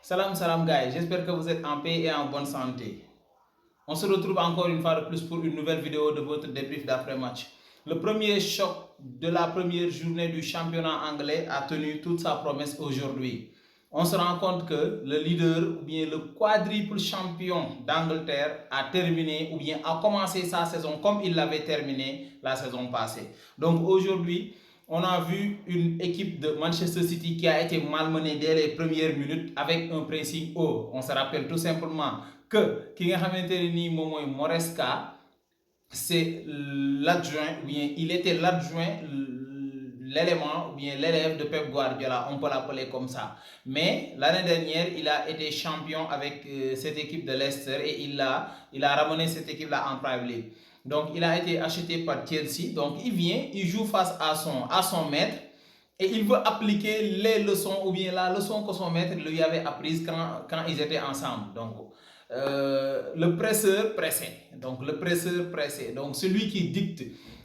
Salam salam guys, j'espère que vous êtes en paix et en bonne santé. On se retrouve encore une fois de plus pour une nouvelle vidéo de votre débrief d'après-match. Le premier choc de la première journée du championnat anglais a tenu toute sa promesse aujourd'hui. On se rend compte que le leader ou bien le quadruple champion d'Angleterre a terminé ou bien a commencé sa saison comme il l'avait terminé la saison passée. Donc aujourd'hui, on a vu une équipe de Manchester City qui a été malmenée dès les premières minutes avec un pressing haut. On se rappelle tout simplement que ki nga xamante ne nii moom mooy Moresca c'est l'adjoint ou bien il était l'adjoint l'élément ou bien l'élève de Pep Guardiola, on peut l'appeler comme ça. Mais l'année dernière, il a été champion avec cette équipe de Leicester et il a ramené cette équipe-là en Premier League. Donc il a été acheté par Chelsea, donc il vient, il joue face à son maître et il veut appliquer les leçons ou bien la leçon que son maître lui avait apprise quand ils étaient ensemble. Donc le presseur pressé. Donc le presseur pressé. Donc celui qui dicte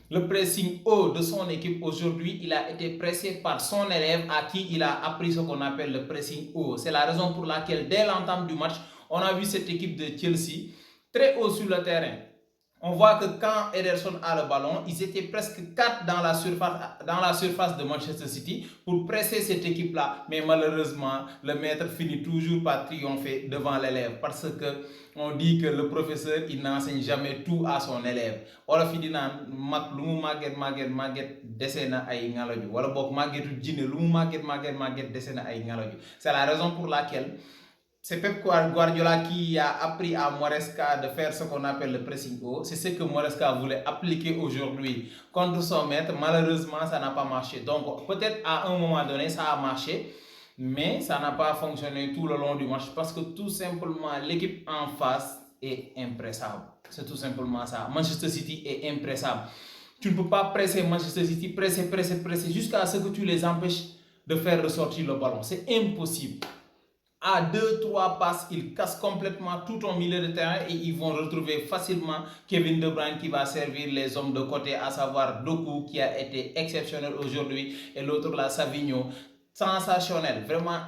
le pressing haut de son équipe aujourd'hui, il a été pressé par son élève à qui il a appris ce qu'on appelle le pressing haut. C'est la raison pour laquelle dès l'entame du match, on a vu cette équipe de Chelsea très haut sur le terrain. On voit que quand Ederson a le ballon, ils étaient presque 4 dans la surface de Manchester City pour presser cette équipe-là. Mais malheureusement, le maître finit toujours par triompher devant l'élève parce que on dit que le professeur, il n'enseigne jamais tout à son élève. Wala fi di naan mag lu mu màgget dese na ay ngalaaju wala boog màggetu jinne lu mu màgget dese na ay ngalaaju. C'est la raison pour laquelle c'est Pep Guardiola qui a appris à Moresca de faire ce qu'on appelle le pressing haut. C'est ce que Moresca voulait appliquer aujourd'hui contre son maître. Malheureusement, ça n'a pas marché. Donc, peut-être à un moment donné, ça a marché, mais ça n'a pas fonctionné tout le long du match parce que tout simplement, l'équipe en face est impressable. C'est tout simplement ça. Manchester City est impressable. Tu ne peux pas presser Manchester City, presser jusqu'à ce que tu les empêches de faire ressortir le ballon. C'est impossible. À 2-3 passes, ils cassent complètement tout ton milieu de terrain et ils vont retrouver facilement Kevin De Bruyne qui va servir les hommes de côté, à savoir Doku qui a été exceptionnel aujourd'hui et l'autre là, Savigno, sensationnel, vraiment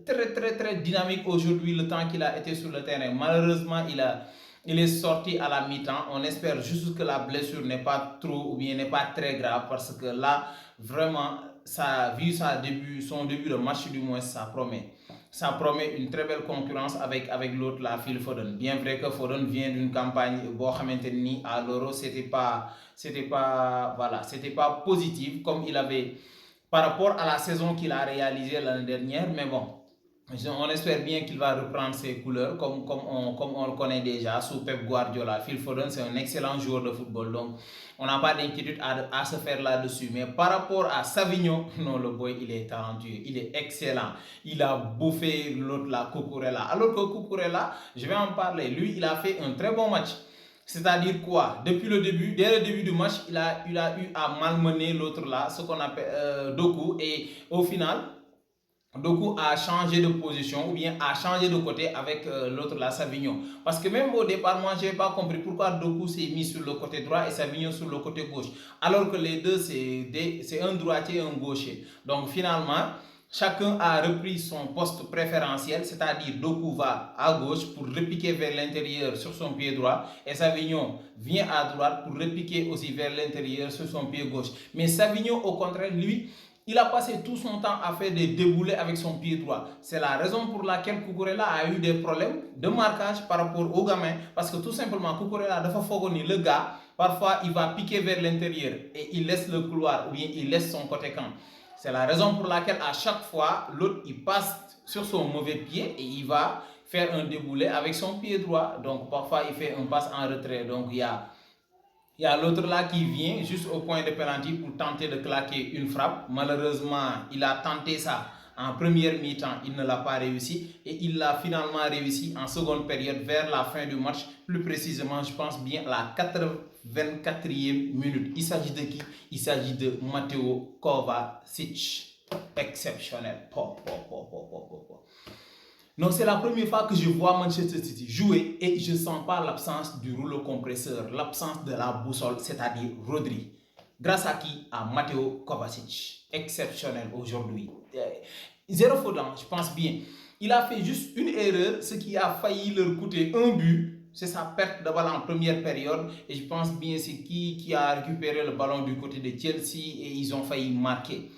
très dynamique aujourd'hui le temps qu'il a été sur le terrain. Malheureusement, il est sorti à la mi-temps. On espère juste que la blessure n'est pas trop ou bien n'est pas très grave parce que là, vraiment, vu son début de match du moins, ça promet une très belle concurrence avec l'autre là, Phil Foden. Bien vrai que Foden vient d'une campagne à l'Euro, c'était pas positif comme il avait par rapport à la saison qu'il a réalisée l'année dernière, mais bon, on espère bien qu'il va reprendre ses couleurs comme on le connaît déjà sous Pep Guardiola. Phil Foden, c'est un excellent joueur de football, donc on n'a pas d'inquiétude à se faire là-dessus. Mais par rapport à Savigno, non, le boy, il est talentueux, il est excellent. Il a bouffé l'autre là, Cucurella. Alors que Cucurella, je vais en parler, lui, il a fait un très bon match. C'est-à-dire quoi? Dès le début du match, il a eu à malmener l'autre là, ce qu'on appelle Doku, et au final, Doku a changé de position ou bien a changé de côté avec l'autre là, Savigno. Parce que même au départ, moi, je n'ai pas compris pourquoi Doku s'est mis sur le côté droit et Savigno sur le côté gauche. Alors que les deux, c'est un droitier et un gaucher. Donc finalement, chacun a repris son poste préférentiel, c'est-à-dire Doku va à gauche pour repiquer vers l'intérieur sur son pied droit et Savigno vient à droite pour repiquer aussi vers l'intérieur sur son pied gauche. Mais Savigno, au contraire, lui, il a passé tout son temps à faire des déboulés avec son pied droit. C'est la raison pour laquelle Cucurella a eu des problèmes de marquage par rapport au gamin. Parce que tout simplement, Cucurella, le gars, parfois il va piquer vers l'intérieur et il laisse le couloir ou bien il laisse son côté camp. C'est la raison pour laquelle à chaque fois, l'autre il passe sur son mauvais pied et il va faire un déboulé avec son pied droit. Donc parfois il fait un passe en retrait. Donc il y a l'autre là qui vient juste au point de penalty pour tenter de claquer une frappe. Malheureusement, il a tenté ça en première mi-temps, il ne l'a pas réussi et il l'a finalement réussi en seconde période vers la fin du match. Plus précisément, je pense bien à la 84e minute. Il s'agit de qui? Il s'agit de Mateo Kovacic. Exceptionnel. Non, c'est la première fois que je vois Manchester City jouer et je ne sens pas l'absence du rouleau compresseur, l'absence de la boussole, c'est-à-dire Rodri. Grâce à qui? À Mateo Kovacic. Exceptionnel aujourd'hui. Zéro faute, je pense bien. Il a fait juste une erreur, ce qui a failli leur coûter un but. C'est sa perte de ballon en première période. Et je pense bien c'est qui a récupéré le ballon du côté de Chelsea et ils ont failli marquer.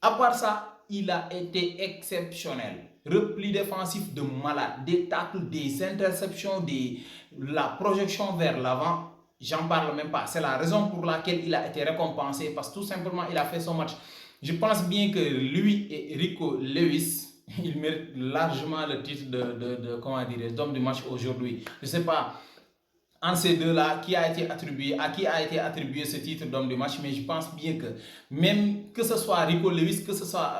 À part ça, il a été exceptionnel. Repli défensif de malade, des tacles, des interceptions, la projection vers l'avant. J'en parle même pas. C'est la raison pour laquelle il a été récompensé parce que tout simplement il a fait son match. Je pense bien que lui et Rico Lewis, ils méritent largement le titre comment dire, d'homme du match aujourd'hui. Je ne sais pas en ces deux-là, à qui a été attribué ce titre d'homme du match, mais je pense bien que même que ce soit Rico Lewis, que ce soit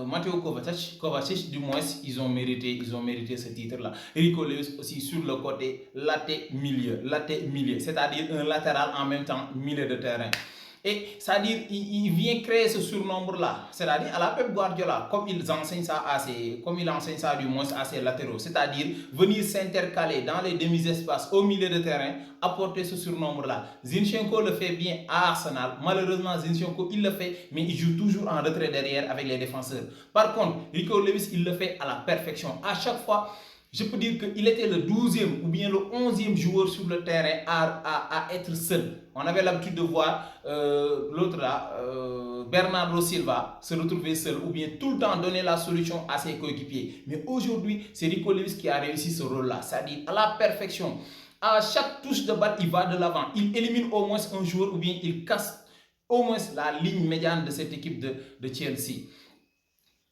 Matteo Kovacic, du moins, ils ont mérité ce titre-là. Rico Lewis aussi sur le côté milieu, c'est-à-dire un latéral en même temps milieu de terrain. Et c'est-à-dire, il vient créer ce surnombre-là. C'est-à-dire, à la Pep Guardiola, comme il enseigne ça du moins à ses latéraux. C'est-à-dire, venir s'intercaler dans les demi-espaces au milieu de terrain, apporter ce surnombre-là. Zinchenko le fait bien à Arsenal. Malheureusement, Zinchenko, il le fait, mais il joue toujours en retrait derrière avec les défenseurs. Par contre, Rico Lewis, il le fait à la perfection. À chaque fois, je peux dire qu'il était le 12e ou bien le 11e joueur sur le terrain à être seul. On avait l'habitude de voir l'autre là, Bernardo Silva, se retrouver seul ou bien tout le temps donner la solution à ses coéquipiers. Mais aujourd'hui, c'est Rico Lewis qui a réussi ce rôle-là, c'est-à-dire à la perfection. À chaque touche de balle, il va de l'avant. Il élimine au moins un joueur ou bien il casse au moins la ligne médiane de cette équipe de Chelsea.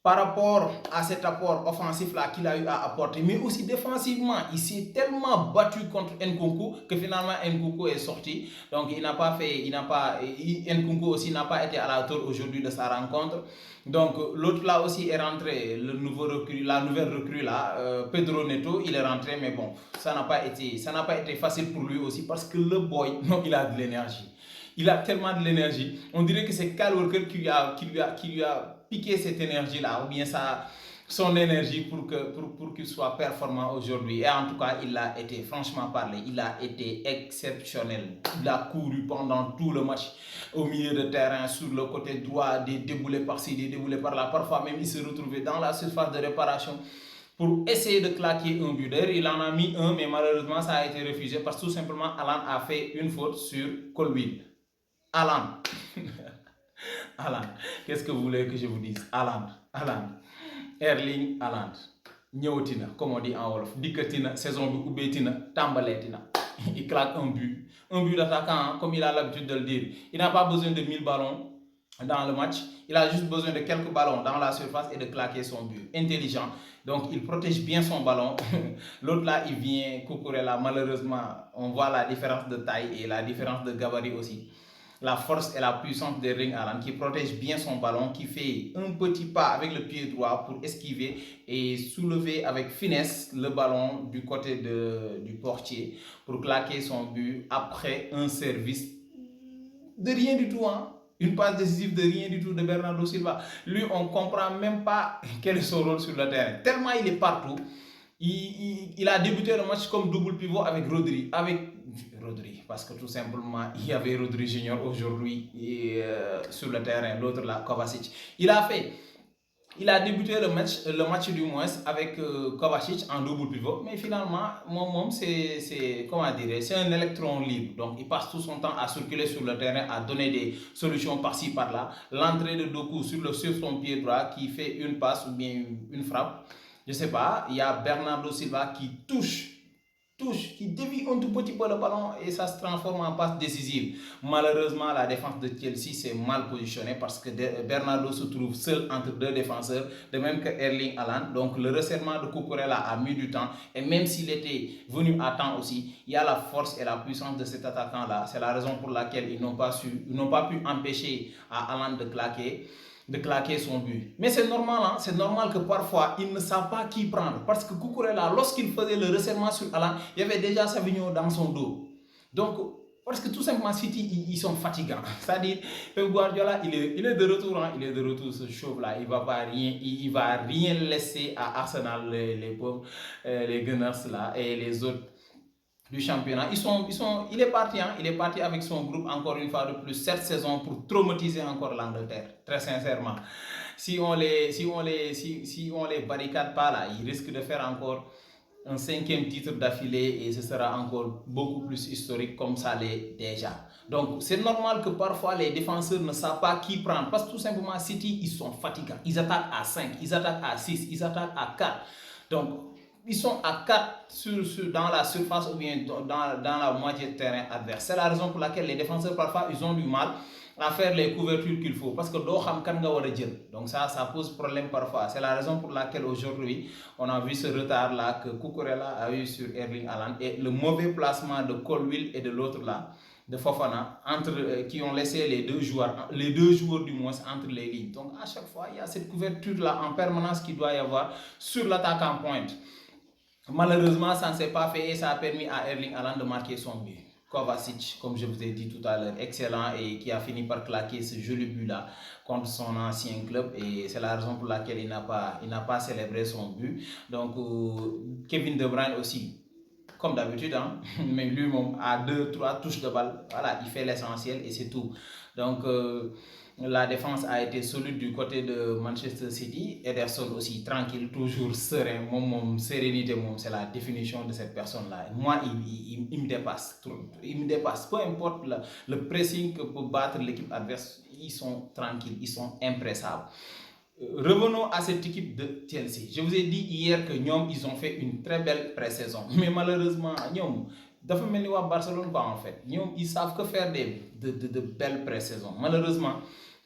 Par rapport à cet apport offensif-là qu'il a eu à apporter, mais aussi défensivement, il s'est tellement battu contre Nkunku que finalement Nkunku est sorti. Donc Nkunku aussi n'a pas été à la hauteur aujourd'hui de sa rencontre. Donc l'autre là aussi est rentré, la nouvelle recrue là, Pedro Neto, il est rentré, mais bon, ça n'a pas été facile pour lui aussi parce que le boy, non, il a de l'énergie. Il a tellement de l'énergie. On dirait que c'est Kyle Walker qui lui a piqué cette énergie-là, ou bien son énergie pour qu'il soit performant aujourd'hui. Et en tout cas, il a été, franchement parlé, il a été exceptionnel. Il a couru pendant tout le match au milieu de terrain, sur le côté droit, des déboulés par-ci, des déboulés par-là. Parfois même, il se retrouvait dans la surface de réparation pour essayer de claquer un but. D'ailleurs, il en a mis un, mais malheureusement, ça a été refusé parce que tout simplement, Alan a fait une faute sur Colwill. Alan. Alan. Qu'est-ce que vous voulez que je vous dise? Alan. Erling Haaland. Ñëwatina, comme on dit en Wolof. Dikkatina, saison bi ubbeetina, tàmbaleetina. Il claque un but. Un but d'attaquant, comme il a l'habitude de le dire. Il n'a pas besoin de 1000 ballons dans le match. Il a juste besoin de quelques ballons dans la surface et de claquer son but. Intelligent. Donc, il protège bien son ballon. L'autre là, il vient Cucurella. Malheureusement, on voit la différence de taille et la différence de gabarit aussi. La force et la puissance d'Erling Haaland qui protège bien son ballon, qui fait un petit pas avec le pied droit pour esquiver et soulever avec finesse le ballon du côté du portier pour claquer son but après un service de rien du tout, hein? Une passe décisive de rien du tout de Bernardo Silva. Lui, on ne comprend même pas quel est son rôle sur le terrain. Tellement il est partout. Il a débuté le match comme double pivot avec Rodri, parce que tout simplement il y avait Rodri Junior aujourd'hui sur le terrain, l'autre là, Kovacic. Il a débuté le match du moins avec Kovacic en double pivot, mais finalement, c'est un électron libre. Donc, il passe tout son temps à circuler sur le terrain, à donner des solutions par-ci, par-là. L'entrée de Doku sur son pied droit qui fait une passe ou bien une frappe. Je ne sais pas, il y a Bernardo Silva qui touche, qui dévie un tout petit peu le ballon et ça se transforme en passe décisive. Malheureusement, la défense de Chelsea s'est mal positionnée parce que Bernardo se trouve seul entre deux défenseurs, de même que Erling Haaland. Donc le resserrement de Cucurella a mis du temps et même s'il était venu à temps aussi, il y a la force et la puissance de cet attaquant-là. C'est la raison pour laquelle ils n'ont pas pu empêcher à Haaland de claquer son but. Mais c'est normal, hein? C'est normal que parfois, ils ne savent pas qui prendre. Parce que Cucurella, lorsqu'il faisait le resserrement sur Haaland, il y avait déjà Savigno dans son dos. Donc, parce que tout simplement, City, ils sont fatigants. C'est-à-dire, Pep Guardiola, il est de retour, hein? Il est de retour, ce chauve-là. Il ne va rien laisser à Arsenal, les pauvres, les Gunners, là, et les autres du championnat. Il est parti, hein? Il est parti avec son groupe encore une fois de plus cette saison pour traumatiser encore l'Angleterre, très sincèrement. si on les barricade pas là, ils risquent de faire encore un cinquième titre d'affilée et ce sera encore beaucoup plus historique comme ça l'est déjà. Donc c'est normal que parfois les défenseurs ne savent pas qui prendre parce que tout simplement City ils sont fatigants. Ils attaquent à 5, ils attaquent à 6, ils attaquent à 4. Donc ils sont à 4 dans la surface ou bien dans la moitié de terrain adverse. C'est la raison pour laquelle les défenseurs parfois ils ont du mal à faire les couvertures qu'il faut parce que doo xam kan nga war a jël. Donc ça pose problème parfois. C'est la raison pour laquelle aujourd'hui on a vu ce retard là que Cucurella a eu sur Erling Haaland et le mauvais placement de Colwill et de l'autre là de Fofana qui ont laissé les deux joueurs du moins entre les lignes. Donc à chaque fois il y a cette couverture là en permanence qui doit y avoir sur l'attaquant pointe. Malheureusement ça ne s'est pas fait et ça a permis à Erling Haaland de marquer son but. Kovacic, comme je vous ai dit tout à l'heure, excellent et qui a fini par claquer ce joli but-là contre son ancien club et c'est la raison pour laquelle il n'a pas célébré son but. Donc Kevin De Bruyne aussi, comme d'habitude, hein, mais lui a 2-3 touches de balle, voilà, il fait l'essentiel et c'est tout. Donc la défense a été solide du côté de Manchester City. Ederson aussi, tranquille, toujours serein. Sérénité, c'est la définition de cette personne-là. Moi, il me dépasse. Il me dépasse. Peu importe le pressing que peut battre l'équipe adverse, ils sont tranquilles, ils sont impressables. Revenons à cette équipe de Chelsea. Je vous ai dit hier que ils ont fait une très belle pré-saison. Mais malheureusement, dafa mel ni waa Barcelone quoi en fait. Ils savent que faire de belles pré-saisons. Malheureusement,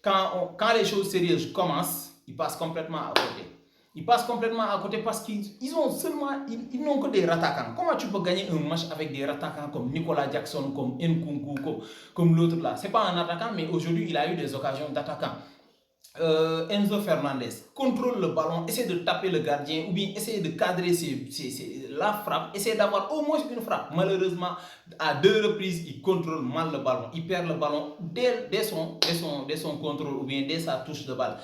quand les choses sérieuses commencent, ils passent complètement à côté. Ils passent complètement à côté parce qu'ils n'ont que des attaquants. Comment tu peux gagner un match avec des attaquants comme Nicolas Jackson, comme Nkunku, comme l'autre là? C'est pas un attaquant, mais aujourd'hui il a eu des occasions d'attaquant. Enzo Fernandez contrôle le ballon, essaie de taper le gardien ou bien essaie de cadrer la frappe, essaie d'avoir au moins une frappe. Malheureusement, à 2 reprises, il contrôle mal le ballon. Il perd le ballon dès son contrôle ou bien dès sa touche de balle.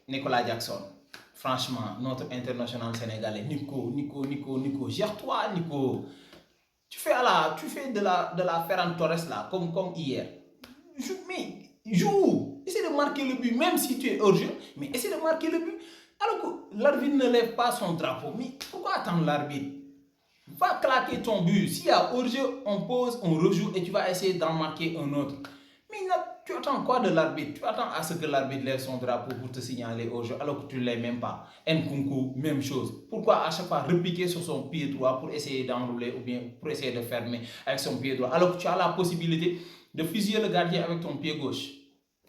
Nicolas Jackson, franchement, notre international sénégalais, Nico, gère-toi, Nico. Tu fais de la Ferran Torres là, comme hier. Joue, essaie de marquer le but, même si tu es hors jeu, mais essaie de marquer le but. Alors que l'arbitre ne lève pas son drapeau. Mais pourquoi attendre l'arbitre? Va claquer ton but. S'il y a hors jeu, on pose, on rejoue et tu vas essayer d'en marquer un autre. Mais là, tu attends quoi de l'arbitre? Tu attends à ce que l'arbitre lève son drapeau pour te signaler hors jeu alors que tu ne l'es même pas. Nkunku, même chose. Pourquoi à chaque fois repiquer sur son pied droit pour essayer d'enrouler ou bien pour essayer de fermer avec son pied droit alors que tu as la possibilité de fusiller le gardien avec ton pied gauche?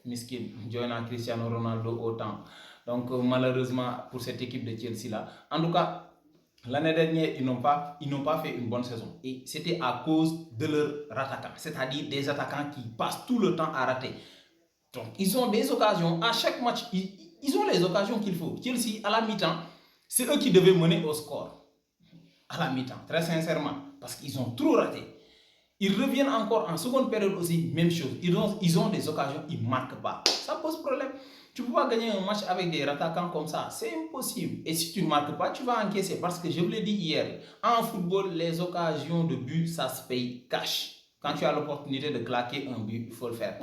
Miskin, Joina Cristiano Ronaldo autant. Donc malheureusement pour cette équipe de Chelsea là, en tout cas l'année dernière ils n'ont pas fait une bonne saison et c'était à cause de leurs attaquants, c'est-à-dire des attaquants qui passent tout le temps à rater. Donc ils ont des occasions à chaque match, ils ont les occasions qu'il faut. Chelsea à la mi-temps, c'est eux qui devaient mener au score à la mi-temps, très sincèrement, parce qu'ils ont trop raté. Ils reviennent encore en seconde période aussi, même chose. Ils ont des occasions, ils ne marquent pas. Ça pose problème. Tu ne peux pas gagner un match avec des attaquants comme ça. C'est impossible. Et si tu ne marques pas, tu vas encaisser. Parce que je vous l'ai dit hier, en football, les occasions de but, ça se paye cash. Quand tu as l'opportunité de claquer un but, il faut le faire.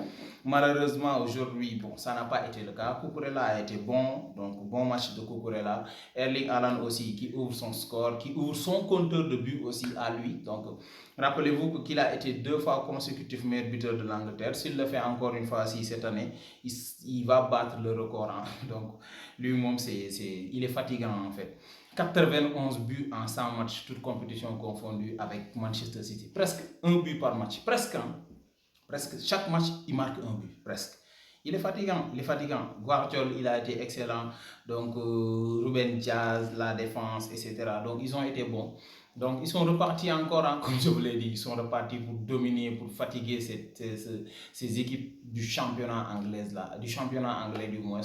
Malheureusement, aujourd'hui, bon, ça n'a pas été le cas. Cucurella a été bon, donc bon match de Cucurella. Erling Haaland aussi, qui ouvre son score, qui ouvre son compteur de but aussi à lui. Donc, rappelez-vous qu'il a été 2 fois consécutif meilleur buteur de l'Angleterre. S'il le fait encore une fois cette année, il va battre le record. Hein. Donc, lui-même, il est fatigant en fait. 91 buts en 100 matchs, toutes compétitions confondues avec Manchester City. Presque un but par match. Presque. Presque. Chaque match, il marque un but. Presque. Il est fatigant. Guardiola, il a été excellent. Donc, Ruben Diaz, la défense, etc. Donc, ils ont été bons. Donc, ils sont repartis encore, hein, comme je vous l'ai dit. Ils sont repartis pour dominer, pour fatiguer ces équipes du championnat anglais, là, du championnat anglais du moins.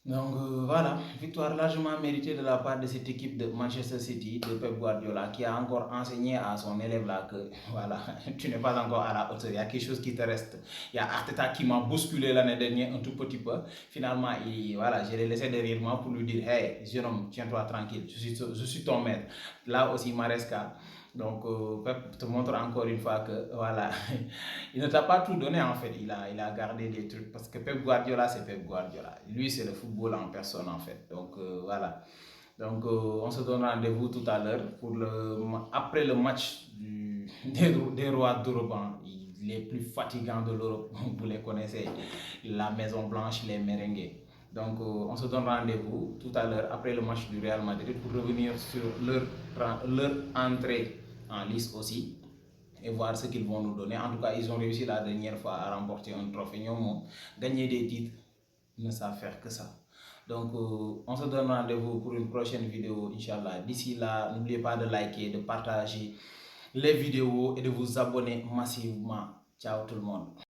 Donc voilà, victoire largement méritée de la part de cette équipe de Manchester City, de Pep Guardiola, qui a encore enseigné à son élève là que voilà, tu n'es pas encore à la hauteur, il y a quelque chose qui te reste. Il y a Arteta qui m'a bousculé l'année dernière un tout petit peu. Finalement, voilà, je l'ai laissé derrière moi pour lui dire hey, jeune homme, tiens-toi tranquille, je suis ton maître. Là aussi, Maresca. Donc, Pep te montre encore une fois que, voilà, il ne t'a pas tout donné en fait. Il a gardé des trucs. Parce que Pep Guardiola, c'est Pep Guardiola. Lui, c'est le football en personne en fait. Donc, voilà. Donc, on se donne rendez-vous tout à l'heure après le match des rois d'Europe, hein, les plus fatigants de l'Europe. Vous les connaissez. La Maison Blanche, les merengues. Donc, on se donne rendez-vous tout à l'heure après le match du Real Madrid pour revenir sur leur entrée en lice aussi et voir ce qu'ils vont nous donner. En tout cas, ils ont réussi la dernière fois à remporter un trophée. Gagner des titres, ils ne savent faire que ça. Donc, on se donne rendez-vous pour une prochaine vidéo, Inch'Allah. D'ici là, n'oubliez pas de liker, de partager les vidéos et de vous abonner massivement. Ciao tout le monde.